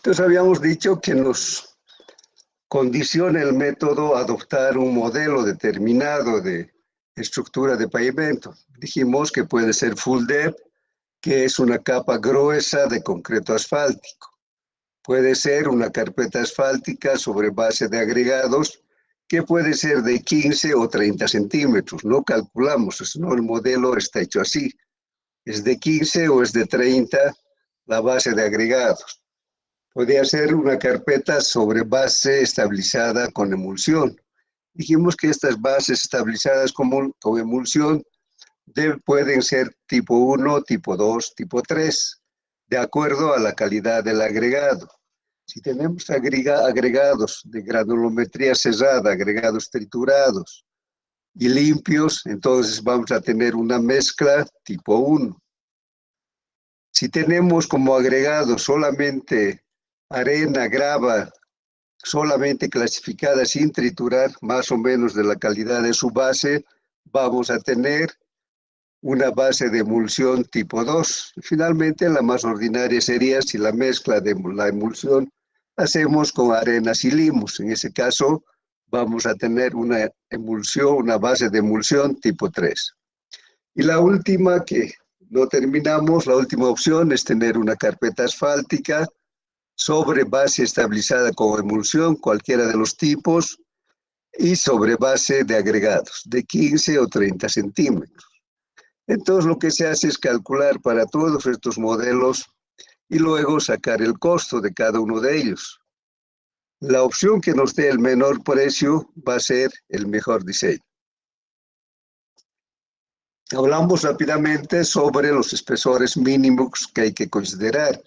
Entonces habíamos dicho que nos condiciona el método a adoptar un modelo determinado de estructura de pavimento. Dijimos que puede ser full depth, que es una capa gruesa de concreto asfáltico. Puede ser una carpeta asfáltica sobre base de agregados, que puede ser de 15 o 30 centímetros. No calculamos, no, el modelo está hecho así. Es de 15 o es de 30 la base de agregados. Podría ser una carpeta sobre base estabilizada con emulsión. Dijimos que estas bases estabilizadas con emulsión pueden ser tipo 1, tipo 2, tipo 3, de acuerdo a la calidad del agregado. Si tenemos agregados de granulometría cerrada, agregados triturados y limpios, entonces vamos a tener una mezcla tipo 1. Si tenemos como agregado solamente arena, grava, solamente clasificada sin triturar, más o menos de la calidad de su base, vamos a tener una base de emulsión tipo 2. Finalmente, la más ordinaria sería si la mezcla de la emulsión hacemos con arenas y limos. En ese caso, vamos a tener una emulsión, una base de emulsión tipo 3. Y la última que no terminamos, la última opción es tener una carpeta asfáltica sobre base estabilizada con emulsión, cualquiera de los tipos, y sobre base de agregados, de 15 o 30 centímetros. Entonces lo que se hace es calcular para todos estos modelos y luego sacar el costo de cada uno de ellos. La opción que nos dé el menor precio va a ser el mejor diseño. Hablamos rápidamente sobre los espesores mínimos que hay que considerar.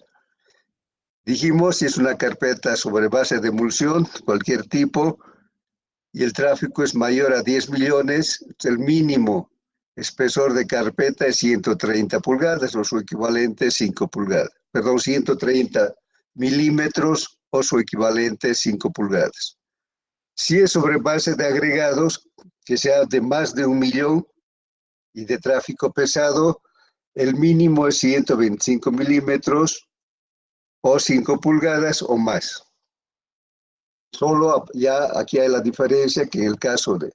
Dijimos, si es una carpeta sobre base de emulsión, cualquier tipo, y el tráfico es mayor a 10 millones, el mínimo espesor de carpeta es 130 pulgadas o su equivalente 5 pulgadas. Perdón, 130 milímetros o su equivalente 5 pulgadas. Si es sobre base de agregados, que sea de más de 1 millón y de tráfico pesado, el mínimo es 125 milímetros o 5 pulgadas o más. Solo ya aquí hay la diferencia que en el caso de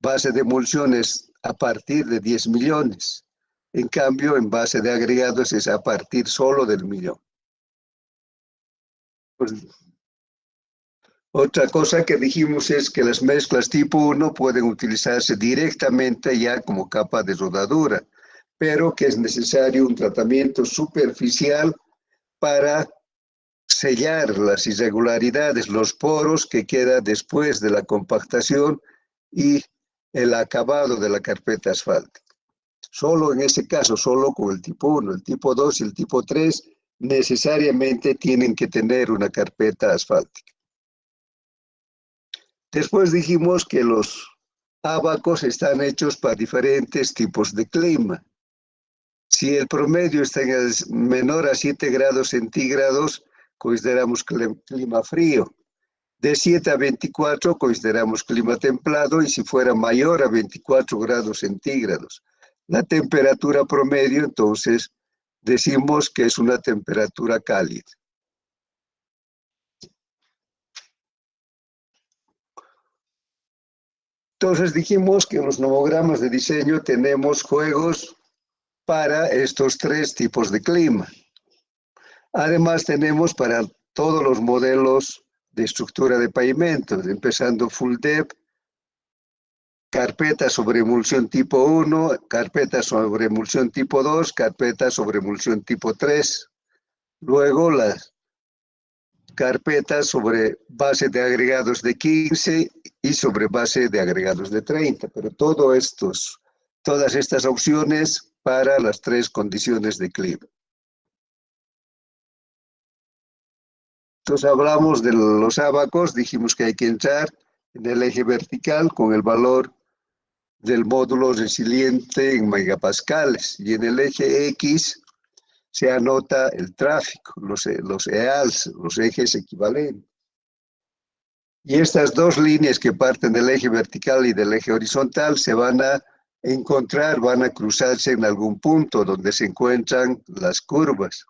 base de emulsiones a partir de 10 millones. En cambio, en base de agregados es a partir solo del millón. Pues, otra cosa que dijimos es que las mezclas tipo 1 pueden utilizarse directamente ya como capa de rodadura, pero que es necesario un tratamiento superficial para sellar las irregularidades, los poros que quedan después de la compactación y el acabado de la carpeta asfáltica. Solo en ese caso, solo con el tipo 1, el tipo 2 y el tipo 3 necesariamente tienen que tener una carpeta asfáltica. Después dijimos que los ábacos están hechos para diferentes tipos de clima. Si el promedio está en el menor a 7 grados centígrados, consideramos clima frío. De 7 a 24 consideramos clima templado y si fuera mayor a 24 grados centígrados. La temperatura promedio, entonces, decimos que es una temperatura cálida. Entonces dijimos que en los nomogramas de diseño tenemos juegos para estos tres tipos de clima. Además tenemos para todos los modelos de estructura de pavimentos, empezando full depth, carpeta sobre emulsión tipo 1, carpeta sobre emulsión tipo 2, carpeta sobre emulsión tipo 3. Luego las carpetas sobre base de agregados de 15 y sobre base de agregados de 30. Pero todas estas opciones para las tres condiciones de clima. Entonces hablamos de los ábacos, dijimos que hay que entrar en el eje vertical con el valor del módulo resiliente en megapascales y en el eje X se anota el tráfico, los EALs, los ejes equivalentes. Y estas dos líneas que parten del eje vertical y del eje horizontal se van a encontrar, van a cruzarse en algún punto donde se encuentran las curvas.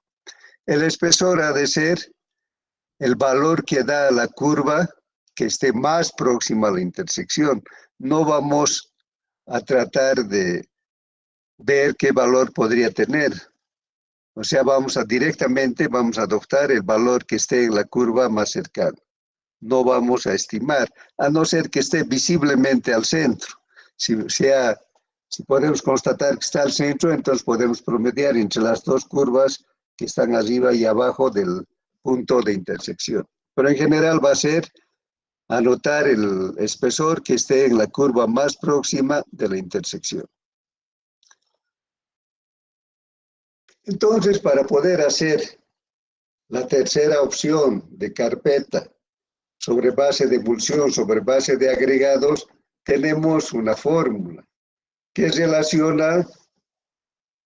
El espesor ha de ser el valor que da la curva que esté más próxima a la intersección. No vamos a tratar de ver qué valor podría tener. O sea, directamente vamos a adoptar el valor que esté en la curva más cercana. No vamos a estimar, a no ser que esté visiblemente al centro. Si podemos constatar que está al centro, entonces podemos promediar entre las dos curvas que están arriba y abajo del punto de intersección. Pero en general va a ser anotar el espesor que esté en la curva más próxima de la intersección. Entonces, para poder hacer la tercera opción de carpeta sobre base de emulsión, sobre base de agregados, tenemos una fórmula que relaciona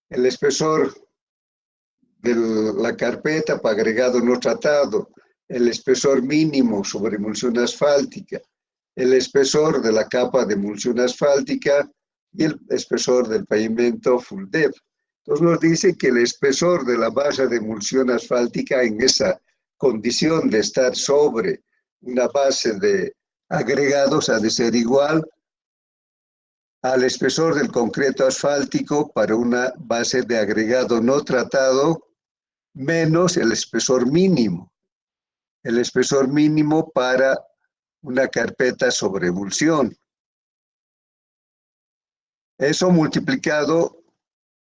el espesor de la carpeta para agregado no tratado, el espesor mínimo sobre emulsión asfáltica, el espesor de la capa de emulsión asfáltica y el espesor del pavimento full depth. Entonces nos dice que el espesor de la base de emulsión asfáltica en esa condición de estar sobre una base de agregados ha de ser igual al espesor del concreto asfáltico para una base de agregado no tratado menos el espesor mínimo. El espesor mínimo para una carpeta sobre emulsión. Eso multiplicado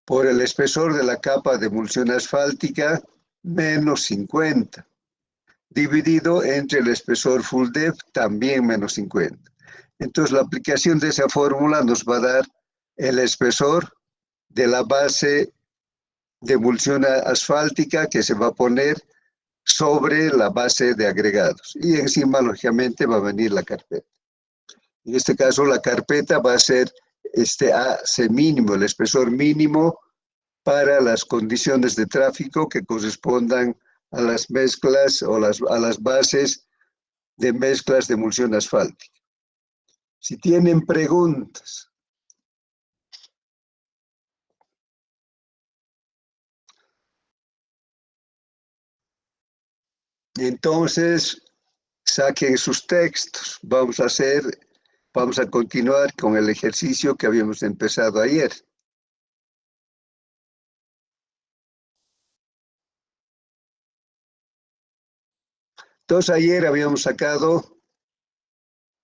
por el espesor de la capa de emulsión asfáltica menos 50, dividido entre el espesor full depth también menos 50. Entonces la aplicación de esa fórmula nos va a dar el espesor de la base de emulsión asfáltica que se va a poner sobre la base de agregados. Y encima, lógicamente, va a venir la carpeta. En este caso, la carpeta va a ser este AC mínimo, el espesor mínimo para las condiciones de tráfico que correspondan a las mezclas o a las bases de mezclas de emulsión asfáltica. Si tienen preguntas. Entonces, saquen sus textos. Vamos a continuar con el ejercicio que habíamos empezado ayer. Entonces, ayer habíamos sacado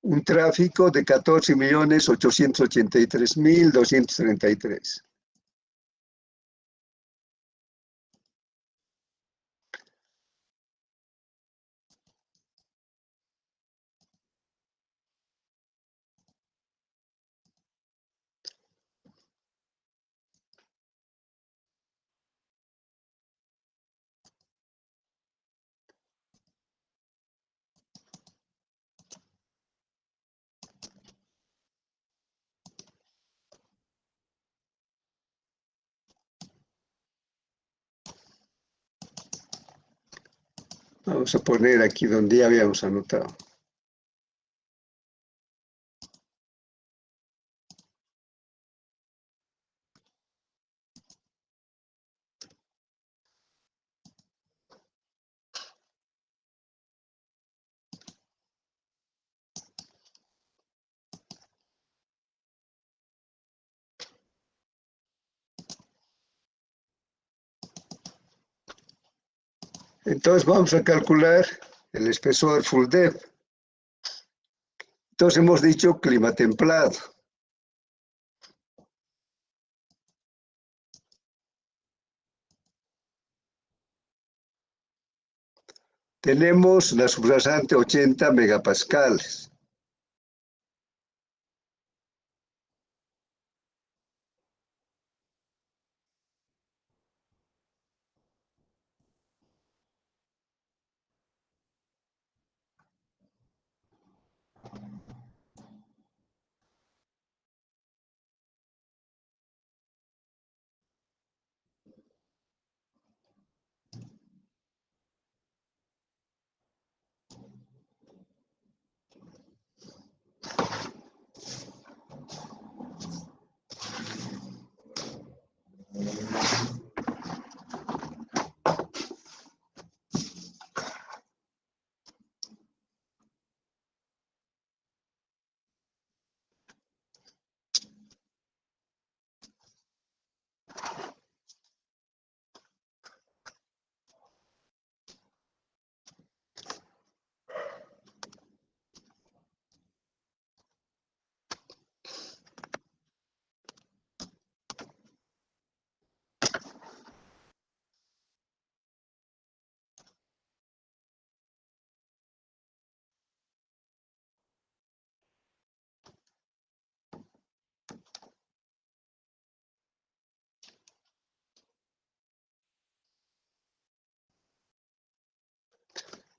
un tráfico de 14.883.233. Vamos a poner aquí donde ya habíamos anotado. Entonces vamos a calcular el espesor full depth. Entonces hemos dicho clima templado. Tenemos la subrasante 80 megapascales.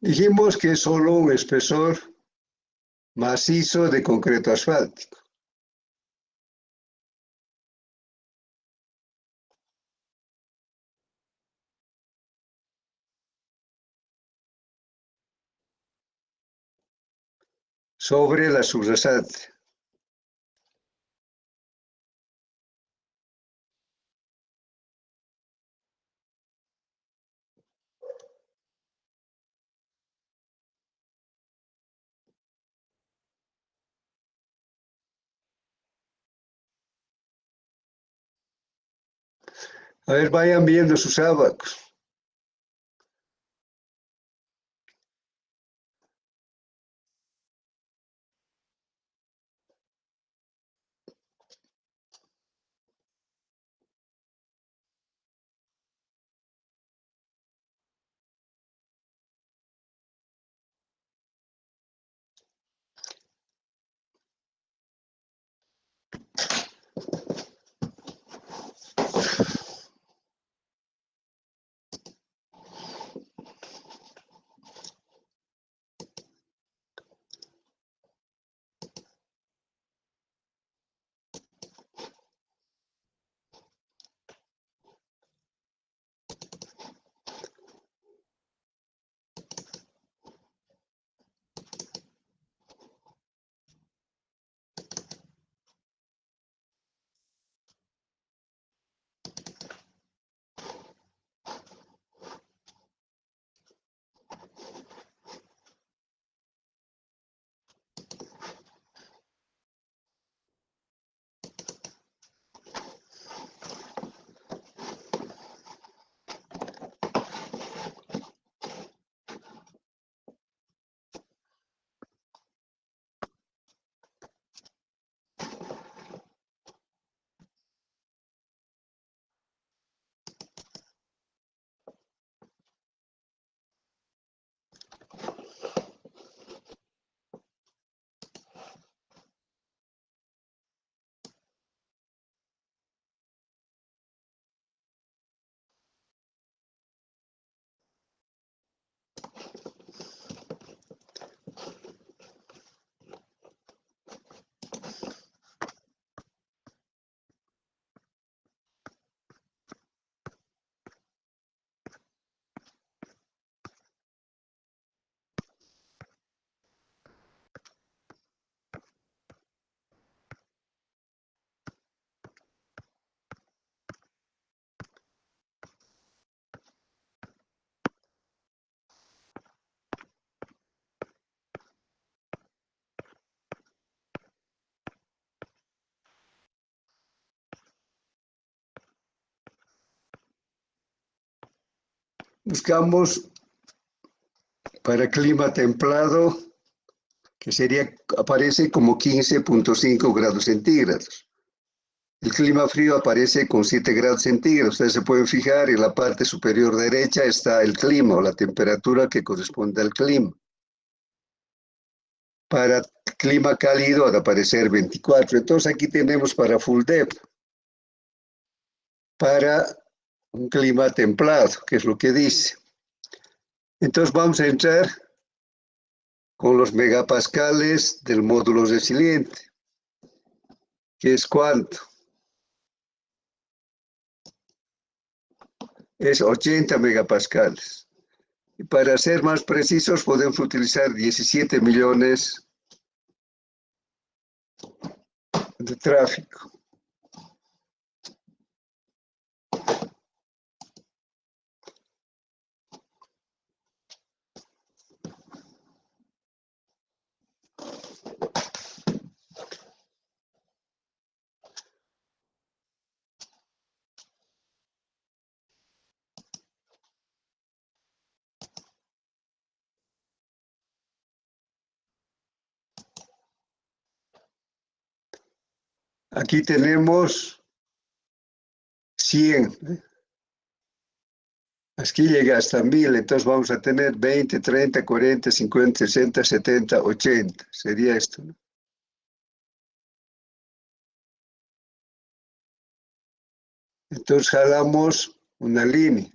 Dijimos que es solo un espesor macizo de concreto asfáltico. Sobre la subrasante. A ver, vayan viendo sus abacos. Buscamos para clima templado, que sería, aparece como 15.5 grados centígrados. El clima frío aparece con 7 grados centígrados. Ustedes se pueden fijar, en la parte superior derecha está el clima o la temperatura que corresponde al clima. Para clima cálido al aparecer 24. Entonces aquí tenemos para full depth. Para un clima templado, que es lo que dice. Entonces vamos a entrar con los megapascales del módulo resiliente, que es cuánto. Es 80 megapascales. Y para ser más precisos, podemos utilizar 17 millones de tráfico. Aquí tenemos 100. Aquí llega hasta 1000, entonces vamos a tener 20, 30, 40, 50, 60, 70, 80. Sería esto, ¿no? Entonces jalamos una línea.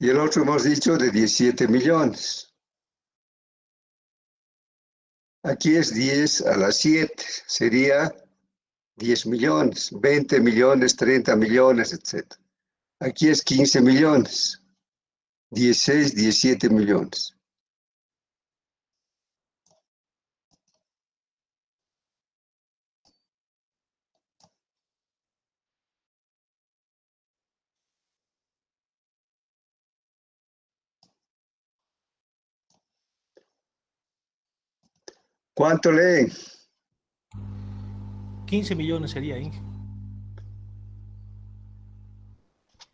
Y el otro hemos dicho de 17 millones. Aquí es 10 a la 7, sería 10 millones, 20 millones, 30 millones, etc. Aquí es 15 millones, 16, 17 millones. ¿Cuánto leen? 15 millones sería, Inge.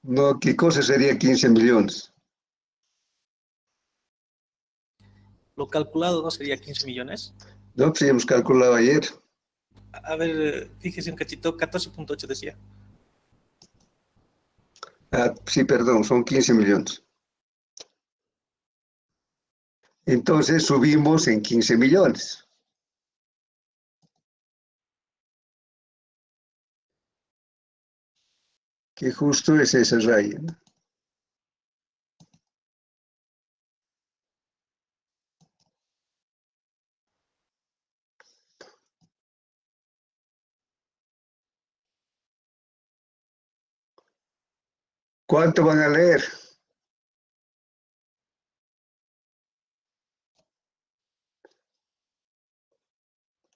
No, ¿qué cosa sería 15 millones? Lo calculado no sería 15 millones. No, pues hemos calculado ayer. A ver, fíjese un cachito, 14.8 decía. Ah, sí, perdón, son 15 millones. Entonces subimos en 15 millones. Que justo es esa raya, ¿no? ¿Cuánto van a leer?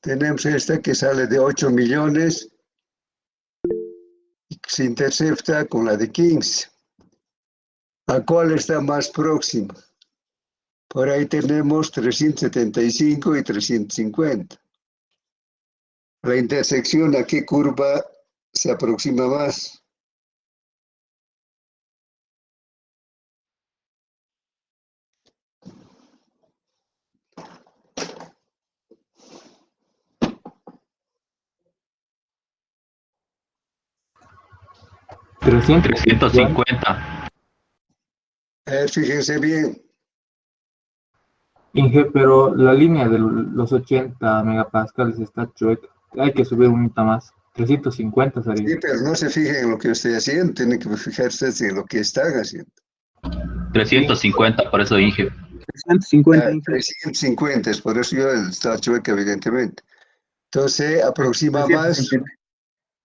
Tenemos esta que sale de 8 millones y se intercepta con la de 15. ¿A cuál está más próximo? Por ahí tenemos 375 y 350. La intersección, ¿a qué curva se aproxima más? Trescientos cincuenta. 350. Fíjense bien, Inge, pero la línea de los 80 megapascales está chueca. Hay que subir un unita más. 350 sería. sí, pero no se fijen en lo que yo estoy haciendo, tienen que fijarse en lo que están haciendo. 350, por eso dije. 350, Inge. 350, es por eso yo estaba chueca, evidentemente. Entonces aproxima más 350.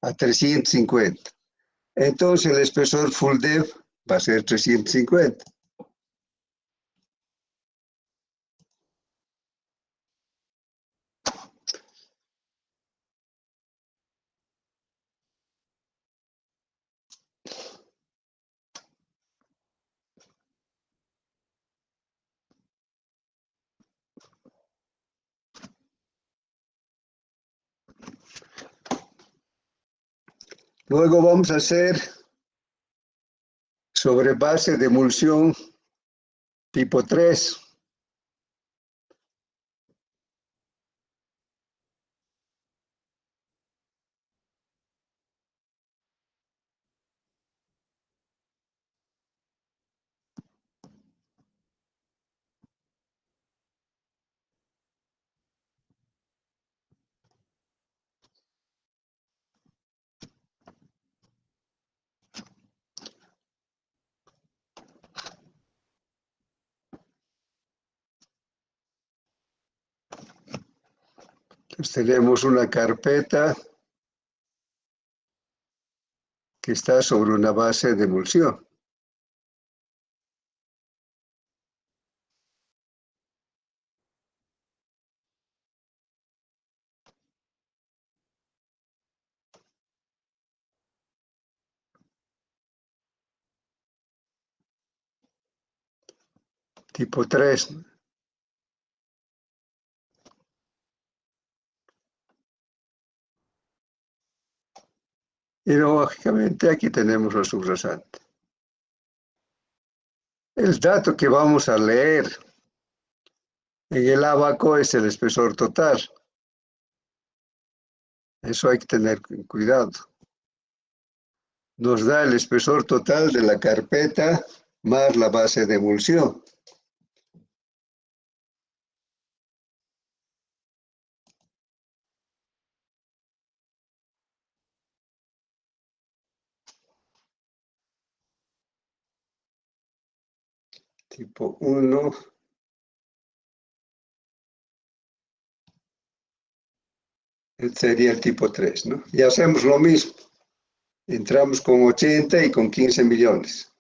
a 350. Entonces el espesor full depth va a ser 350. Luego vamos a hacer sobre base de emulsión tipo 3. Entonces tenemos una carpeta que está sobre una base de emulsión. Tipo 3. Y lógicamente aquí tenemos los subrasante. El dato que vamos a leer en el abaco es el espesor total. Eso hay que tener cuidado. Nos da el espesor total de la carpeta más la base de emulsión. tipo 1. Este sería el tipo 3, ¿no? Y hacemos lo mismo. Entramos con 80 y con 15 millones.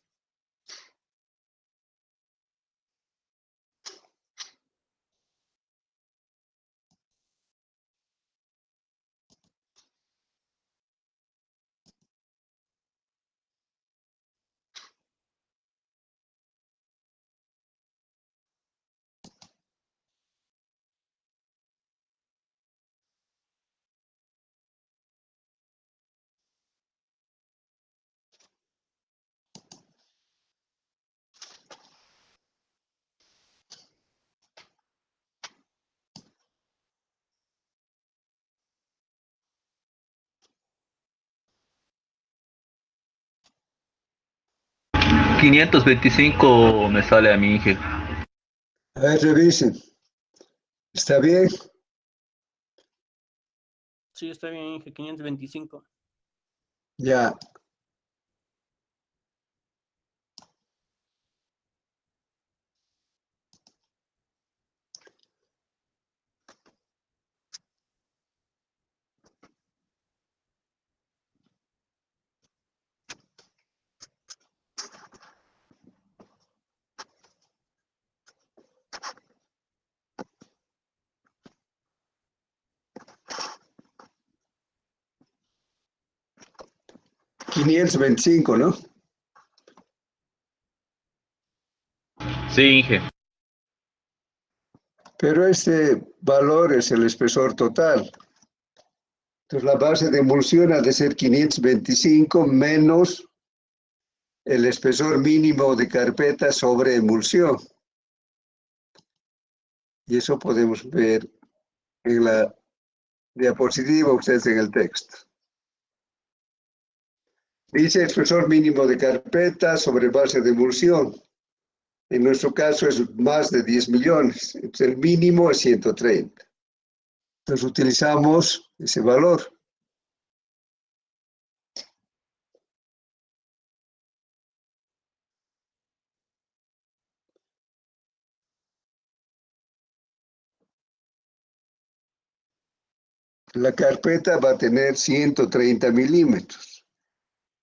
$525 me sale a mi Inge. A ver, revisen. ¿Está bien? Sí, está bien, Inge, 525. Ya. $525, ¿no? Sí, Inge. Pero este valor es el espesor total. Entonces la base de emulsión ha de ser 525 menos el espesor mínimo de carpeta sobre emulsión. Y eso podemos ver en la diapositiva, ustedes en el texto. Dice espesor mínimo de carpeta sobre base de emulsión. En nuestro caso es más de 10 millones. Entonces el mínimo es 130. Entonces utilizamos ese valor. La carpeta va a tener 130 milímetros.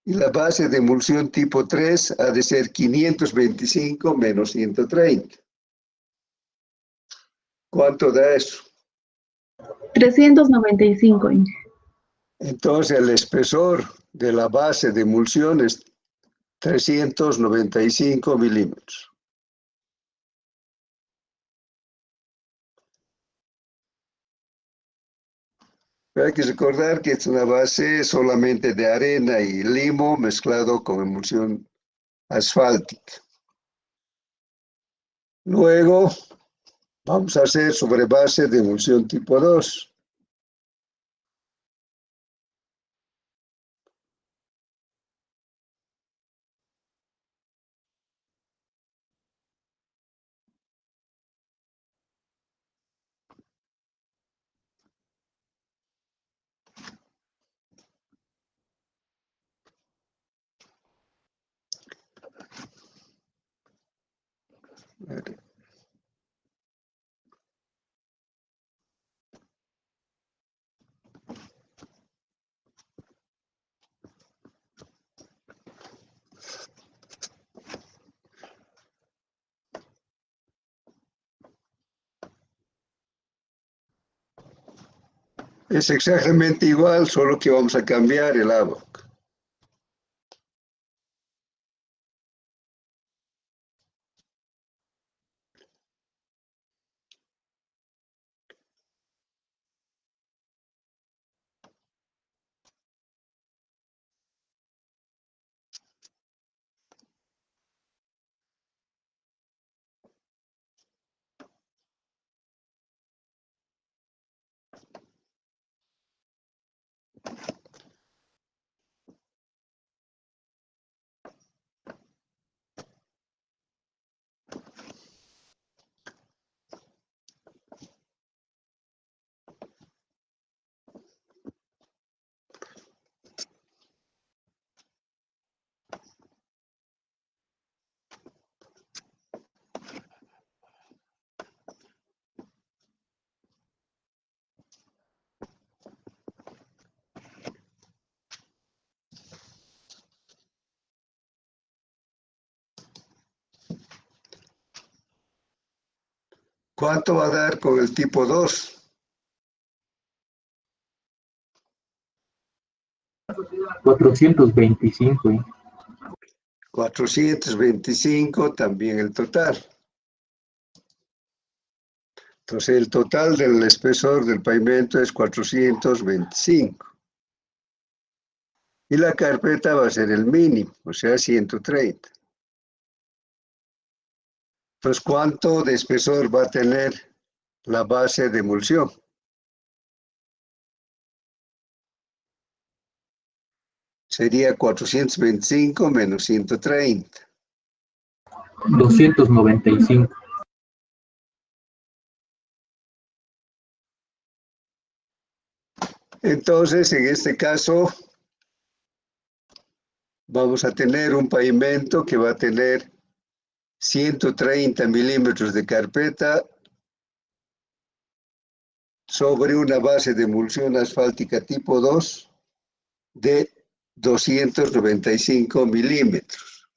Y la base de emulsión tipo 3 ha de ser 525 menos 130. ¿Cuánto da eso? 395, Inge. Entonces el espesor de la base de emulsión es 395 milímetros. Pero hay que recordar que es una base solamente de arena y limo mezclado con emulsión asfáltica. Luego vamos a hacer sobre base de emulsión tipo 2. Es exactamente igual, solo que vamos a cambiar el agua. ¿Cuánto va a dar con el tipo 2? 425. 425 también el total. Entonces el total del espesor del pavimento es 425. Y la carpeta va a ser el mínimo, o sea, 130. Entonces, ¿cuánto de espesor va a tener la base de emulsión? Sería 425 menos 130. 295. Entonces, en este caso, vamos a tener un pavimento que va a tener 130 milímetros de carpeta sobre una base de emulsión asfáltica tipo 2 de 295 milímetros.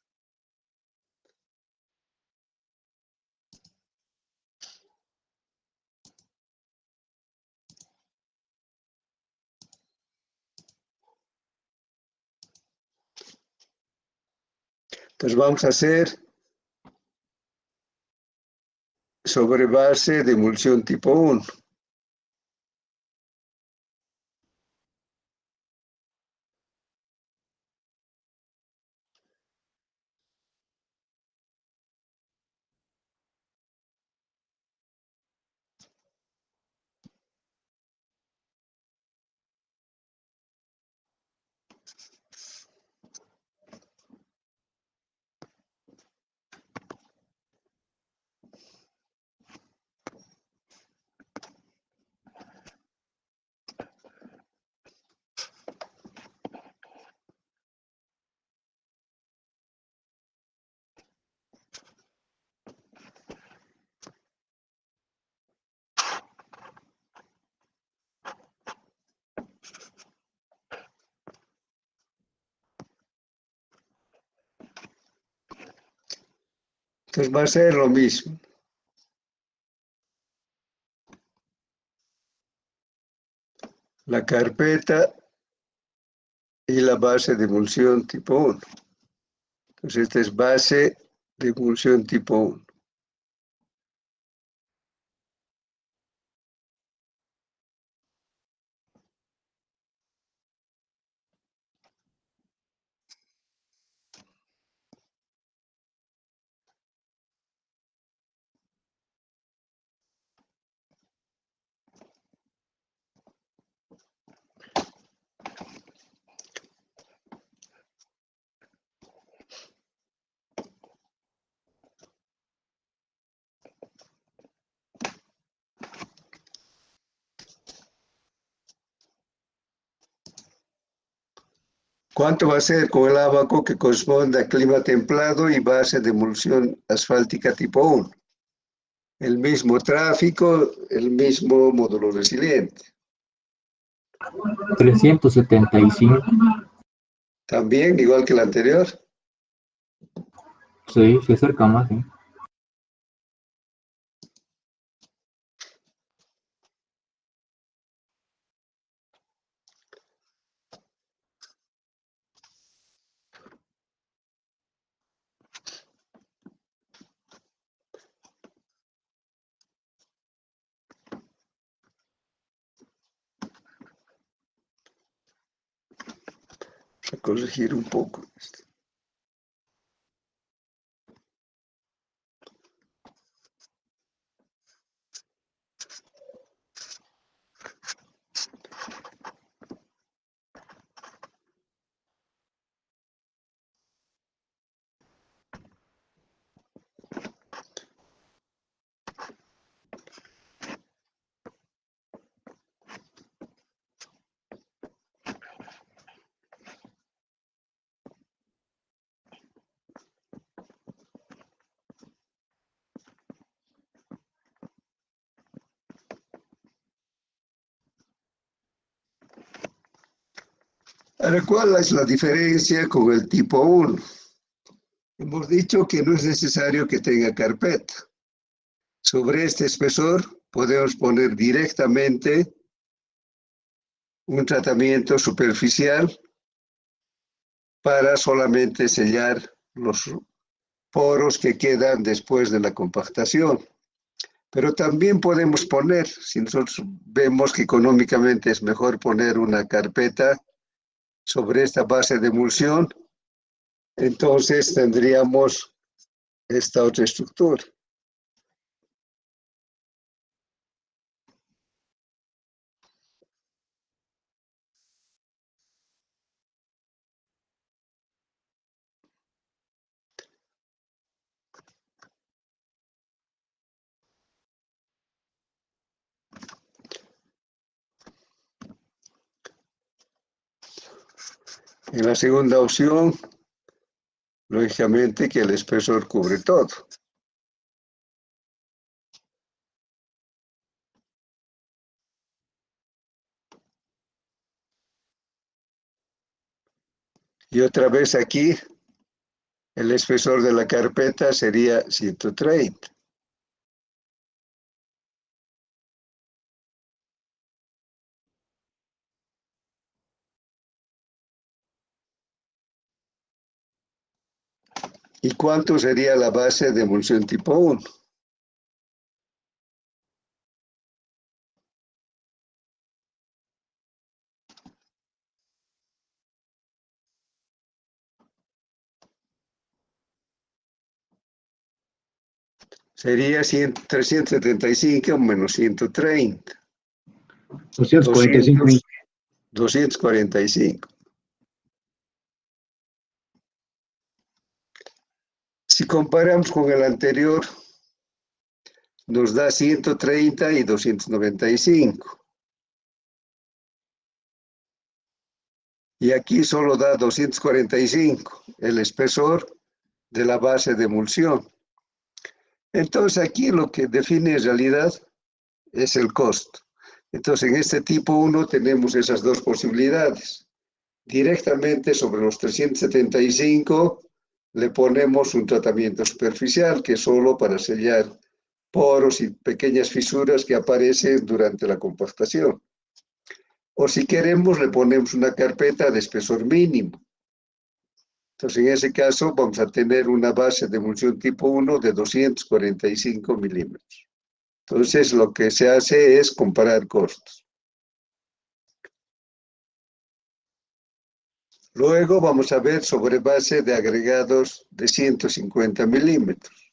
Entonces vamos a hacer sobre base de emulsión tipo 1. Entonces va a ser lo mismo. La carpeta y la base de emulsión tipo 1. Entonces esta es base de emulsión tipo 1. ¿Cuánto va a ser con el abaco que corresponde a clima templado y base de emulsión asfáltica tipo 1? El mismo tráfico, el mismo módulo resiliente. 375. También, igual que el anterior. Sí, se acerca más, ¿sí? Vamos a corregir un poco esto. Ahora, ¿cuál es la diferencia con el tipo 1? Hemos dicho que no es necesario que tenga carpeta. Sobre este espesor podemos poner directamente un tratamiento superficial para solamente sellar los poros que quedan después de la compactación. Pero también podemos poner, si nosotros vemos que económicamente es mejor poner una carpeta sobre esta base de emulsión, entonces tendríamos esta otra estructura. En la segunda opción, lógicamente que el espesor cubre todo. Y otra vez aquí, el espesor de la carpeta sería 130. ¿Y cuánto sería la base de emulsión tipo 1? Sería 375 menos 130. 245. 245. Si comparamos con el anterior, nos da 130 y 295. Y aquí solo da 245, el espesor de la base de emulsión. Entonces aquí lo que define en realidad es el costo. Entonces en este tipo 1 tenemos esas dos posibilidades. Directamente sobre los 375 le ponemos un tratamiento superficial que es solo para sellar poros y pequeñas fisuras que aparecen durante la compactación. O si queremos le ponemos una carpeta de espesor mínimo. Entonces en ese caso vamos a tener una base de emulsión tipo 1 de 245 milímetros. Entonces lo que se hace es comparar costos. Luego vamos a ver sobre base de agregados de 150 milímetros.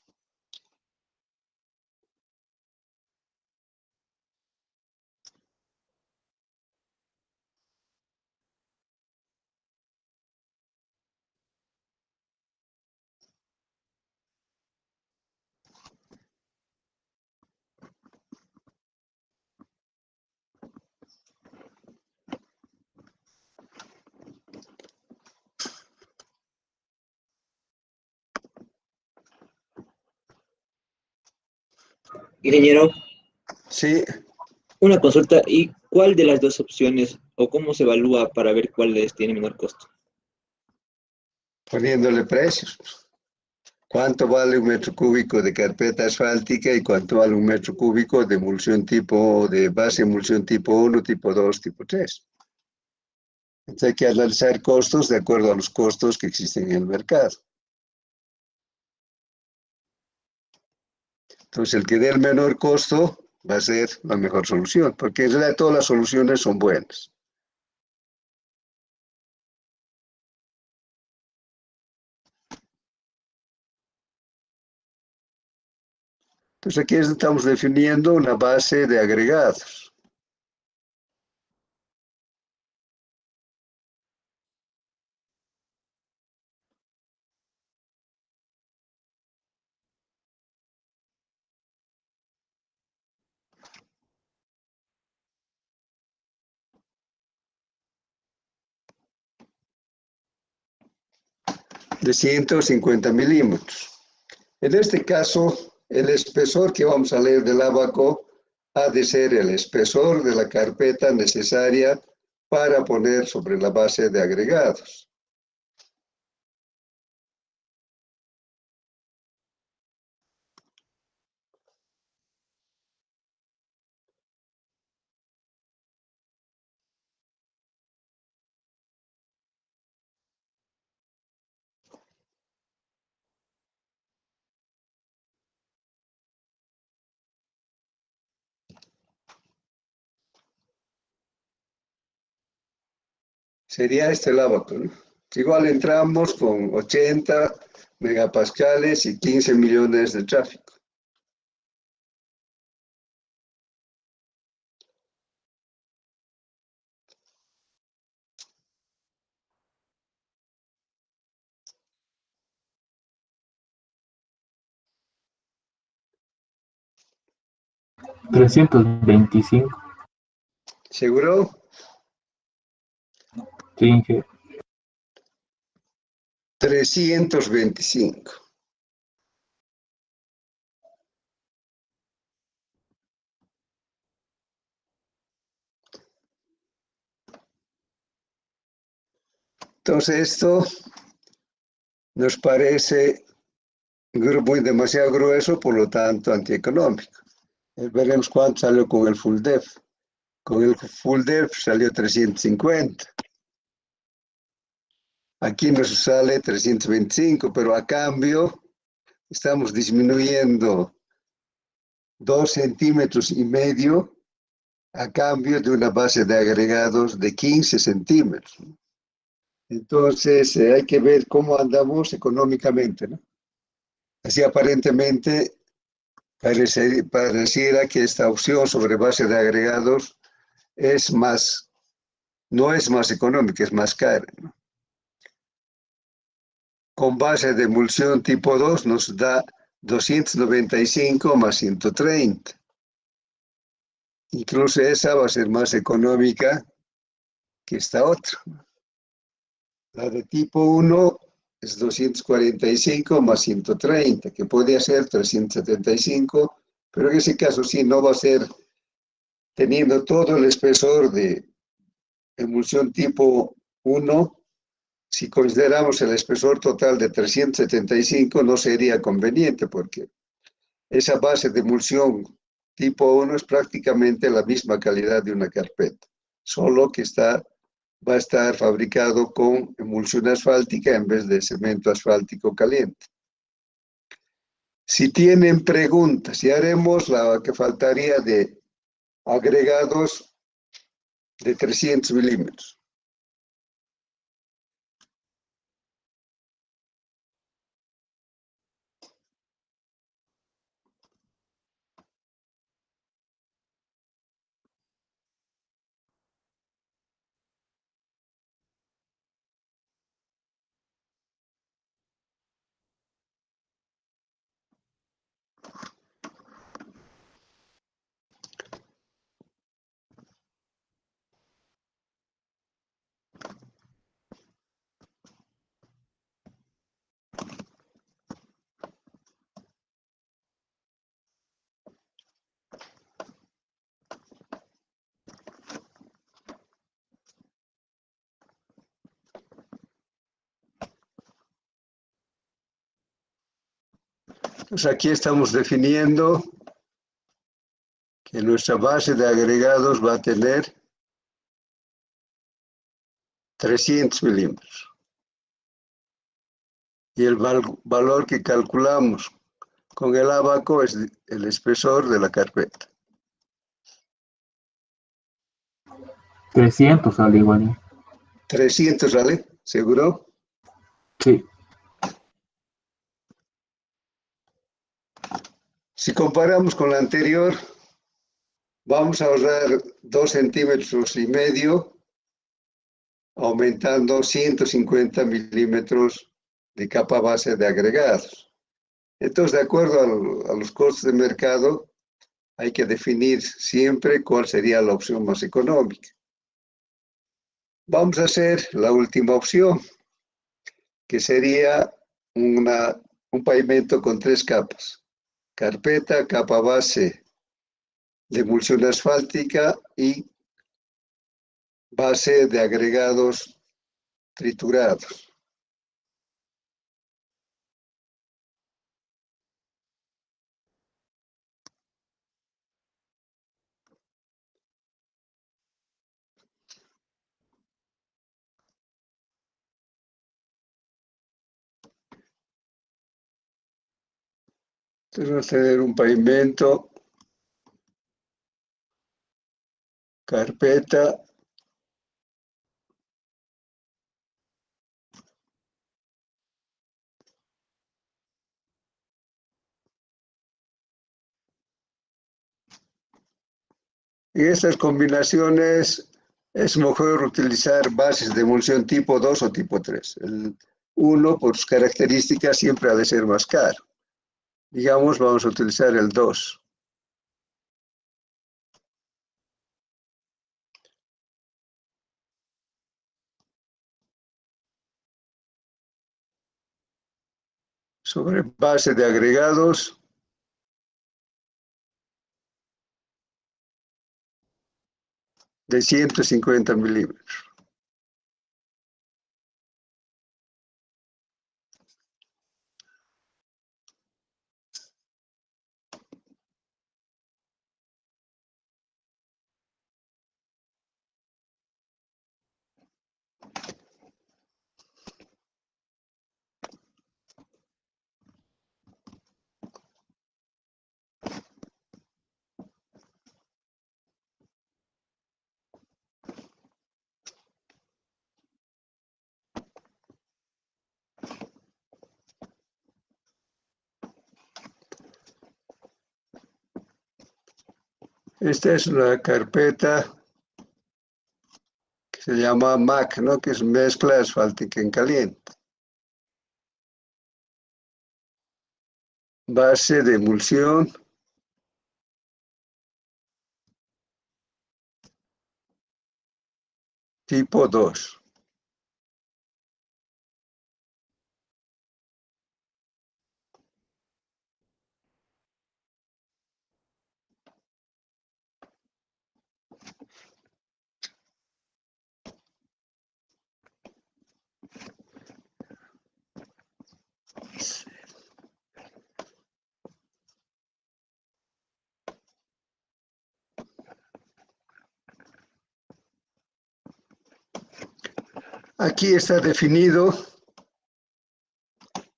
Ingeniero, Sí, una consulta, ¿y cuál de las dos opciones o cómo se evalúa para ver cuáles tiene menor costo? poniéndole precios. ¿Cuánto vale un metro cúbico de carpeta asfáltica y cuánto vale un metro cúbico de emulsión de base emulsión tipo 1, tipo 2, tipo 3? Entonces hay que analizar costos de acuerdo a los costos que existen en el mercado. Entonces el que dé el menor costo va a ser la mejor solución, porque en realidad todas las soluciones son buenas. Entonces aquí estamos definiendo una base de agregados. De 150 milímetros. En este caso, el espesor que vamos a leer del abaco ha de ser el espesor de la carpeta necesaria para poner sobre la base de agregados. Sería este el abaco, ¿no? Igual entramos con 80 megapascales y 15 millones de tráfico. $325. ¿Seguro? Sí, Inge. 325. Entonces esto nos parece muy demasiado grueso, por lo tanto antieconómico. Veremos cuánto salió con el full depth. Con el full depth salió 350. Aquí nos sale 325, pero a cambio estamos disminuyendo 2,5 centímetros a cambio de una base de agregados de 15 centímetros. Entonces hay que ver cómo andamos económicamente, ¿no? Así aparentemente pareciera que esta opción sobre base de agregados no es más económica, es más cara, ¿no? Con base de emulsión tipo 2 nos da 295 más 130. Incluso esa va a ser más económica que esta otra. La de tipo 1 es 245 más 130, que podría ser 375, pero en ese caso sí no va a ser teniendo todo el espesor de emulsión tipo 1. Si consideramos el espesor total de 375, no sería conveniente porque esa base de emulsión tipo 1 es prácticamente la misma calidad de una carpeta, solo que va a estar fabricado con emulsión asfáltica en vez de cemento asfáltico caliente. Si tienen preguntas, y haremos la que faltaría de agregados de 300 milímetros. Entonces aquí estamos definiendo que nuestra base de agregados va a tener 300 milímetros. Y el valor que calculamos con el abaco es el espesor de la carpeta. 300 sale igual. 300, ¿vale? ¿Seguro? Sí. Si comparamos con la anterior, vamos a ahorrar 2,5 centímetros, aumentando 150 milímetros de capa base de agregados. Entonces, de acuerdo a los costos de mercado, hay que definir siempre cuál sería la opción más económica. Vamos a hacer la última opción, que sería un pavimento con 3 capas. Carpeta, capa base de emulsión asfáltica y base de agregados triturados. Entonces vamos a tener un pavimento, carpeta, En estas combinaciones es mejor utilizar bases de emulsión tipo 2 o tipo 3. El 1, por sus características, siempre ha de ser más caro. Digamos, vamos a utilizar el 2. Sobre base de agregados, de 150 milímetros. Esta es una carpeta que se llama MAC, ¿no? Que es mezcla asfáltica en caliente. Base de emulsión. Tipo 2. Aquí está definido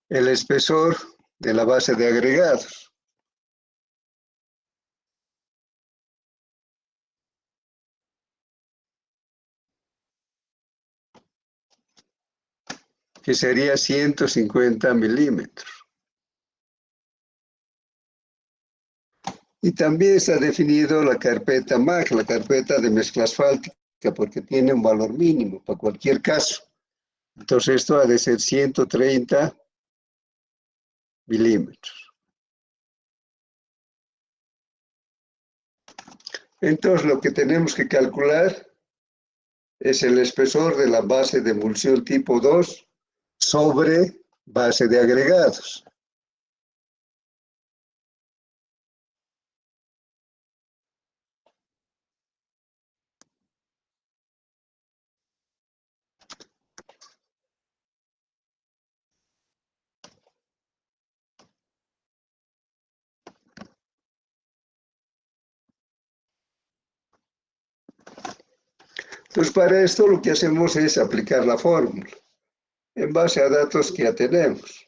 el espesor de la base de agregados. Que sería 150 milímetros. Y también está definido la carpeta MAC, la carpeta de mezcla asfáltica, porque tiene un valor mínimo para cualquier caso. Entonces esto ha de ser 130 milímetros. Entonces lo que tenemos que calcular es el espesor de la base de emulsión tipo 2 sobre base de agregados. Entonces, para esto lo que hacemos es aplicar la fórmula en base a datos que ya tenemos.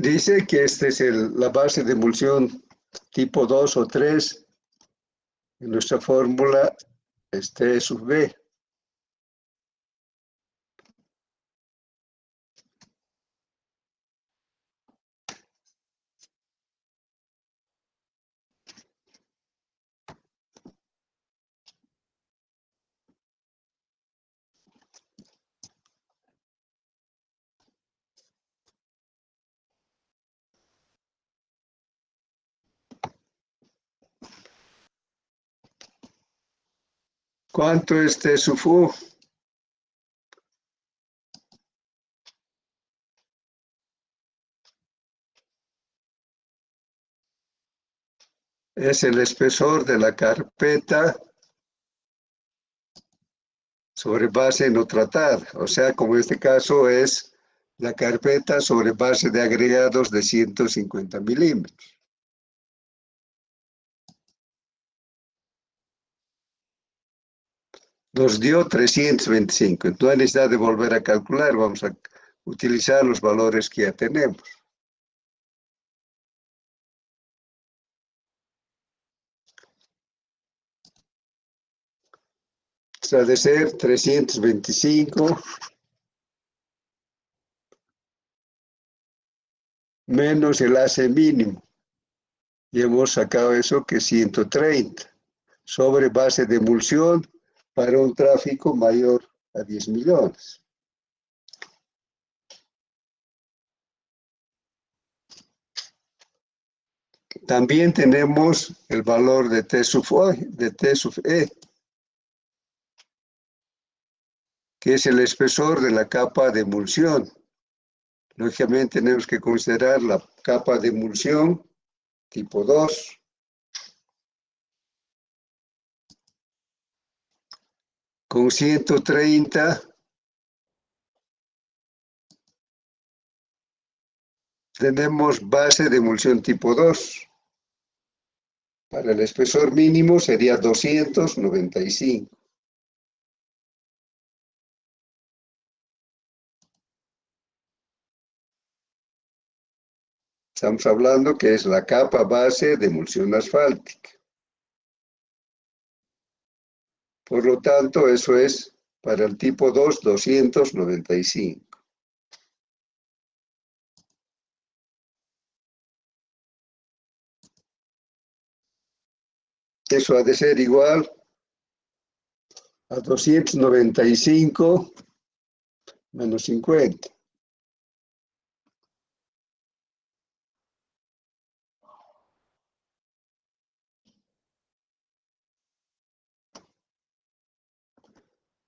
Dice que esta es la base de emulsión tipo 2 o 3. En nuestra fórmula, este es sub B. ¿Cuánto es T sub U? Es el espesor de la carpeta sobre base no tratada. O sea, como en este caso es la carpeta sobre base de agregados de 150 milímetros. Nos dio 325. No hay necesidad de volver a calcular, vamos a utilizar los valores que ya tenemos. Ha de ser 325 menos el AC mínimo. Y hemos sacado eso que es 130 sobre base de emulsión para un tráfico mayor a 10 millones. También tenemos el valor de T sub E, que es el espesor de la capa de emulsión. Lógicamente tenemos que considerar la capa de emulsión tipo 2. Con 130 tenemos base de emulsión tipo 2. Para el espesor mínimo sería 295. Estamos hablando que es la capa base de emulsión asfáltica. Por lo tanto, eso es para el tipo 2, 295. Eso ha de ser igual a 295 menos 50.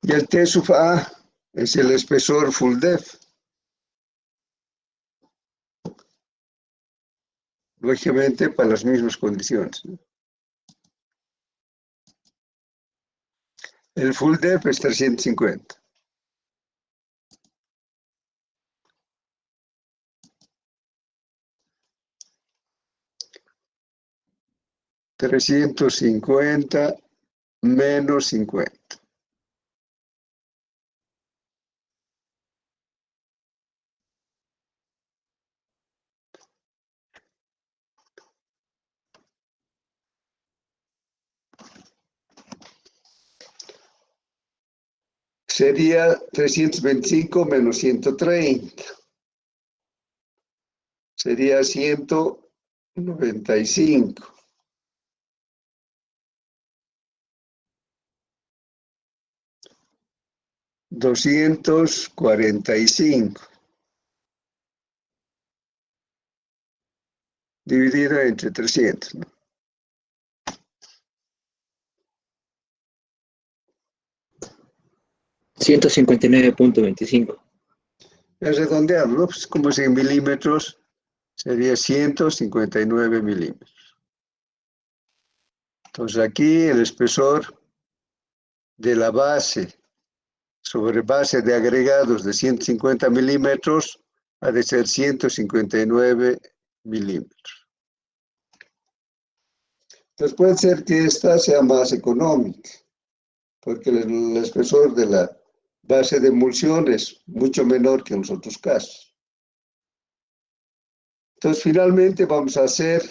Y el T sub A es el espesor full depth. Lógicamente para las mismas condiciones. El full depth es 350. $350 menos 50. Sería 325 menos 130. Sería 195. $245. Dividido entre 300, ¿no? $159.25. Es redondearlo, ¿no? Pues como es en milímetros, sería 159 milímetros. Entonces aquí el espesor de la base sobre base de agregados de 150 milímetros ha de ser 159 milímetros. Entonces puede ser que esta sea más económica, porque el espesor de la base de emulsión es mucho menor que en los otros casos. Entonces finalmente vamos a hacer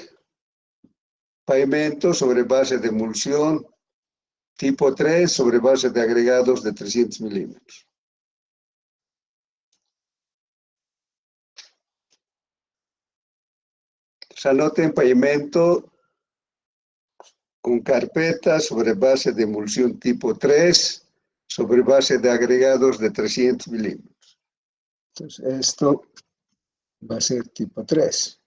pavimento sobre base de emulsión tipo 3 sobre base de agregados de 300 milímetros. Entonces anoten pavimento con carpeta sobre base de emulsión tipo 3 sobre base de agregados de 300 milímetros. Entonces esto va a ser tipo 3.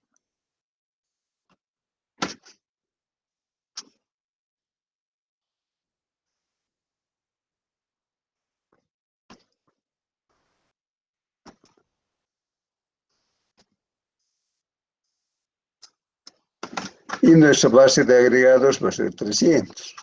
Y nuestra base de agregados va a ser 300.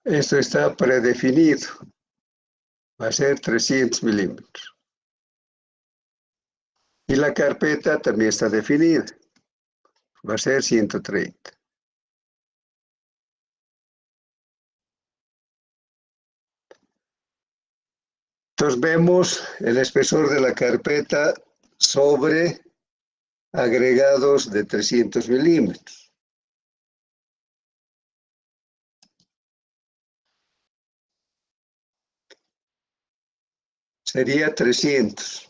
Esto está predefinido. Va a ser 300 milímetros. Y la carpeta también está definida. Va a ser 130. Entonces vemos el espesor de la carpeta sobre agregados de 300 milímetros. Sería 300.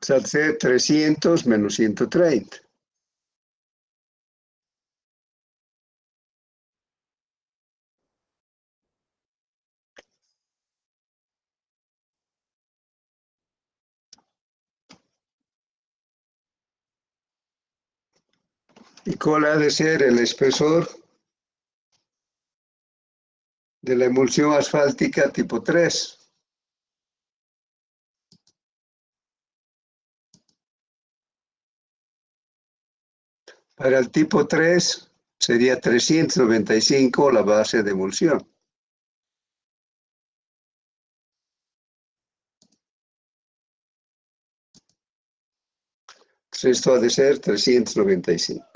O sea, ser 300 menos 130. ¿Y cuál ha de ser el espesor de la emulsión asfáltica tipo 3? Para el tipo 3 sería 395 la base de emulsión. Entonces esto ha de ser 395.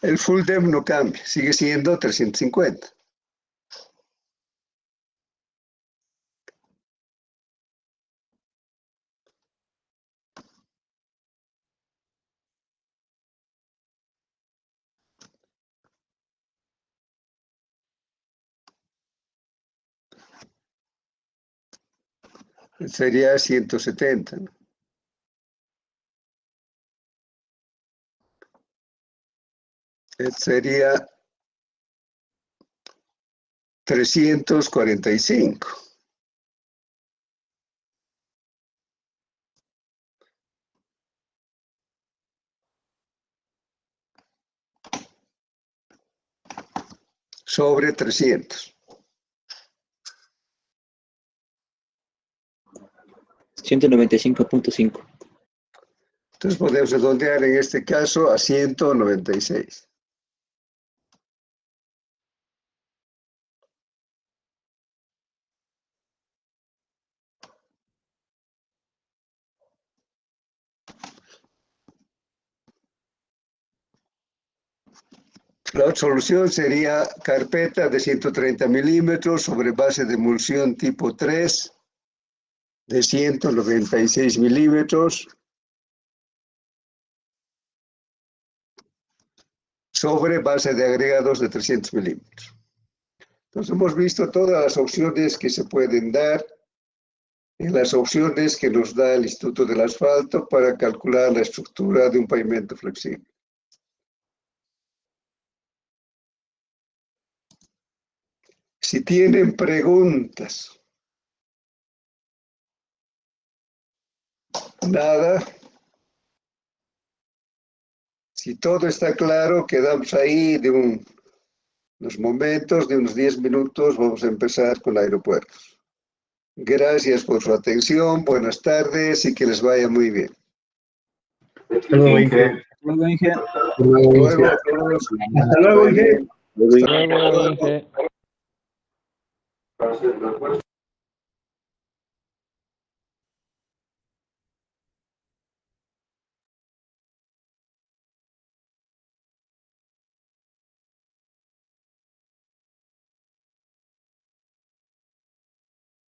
El full depth no cambia, sigue siendo 350. Sería 170, ¿no? Sería 345. Sobre 300. 195.5. Entonces podemos redondear en este caso a 196. La otra solución sería carpeta de 130 milímetros sobre base de emulsión tipo 3 de 196 milímetros sobre base de agregados de 300 milímetros. Entonces hemos visto todas las opciones que se pueden dar en las opciones que nos da el Instituto del Asfalto para calcular la estructura de un pavimento flexible. Si tienen preguntas, nada. Si todo está claro, quedamos ahí de unos momentos, de unos 10 minutos, vamos a empezar con aeropuertos. Gracias por su atención, buenas tardes y que les vaya muy bien. Hasta luego, Inge. Luego, Inge. Hasta luego, Luego Inge. a todos. Hasta luego, Inge. Luego, Luego, Inge.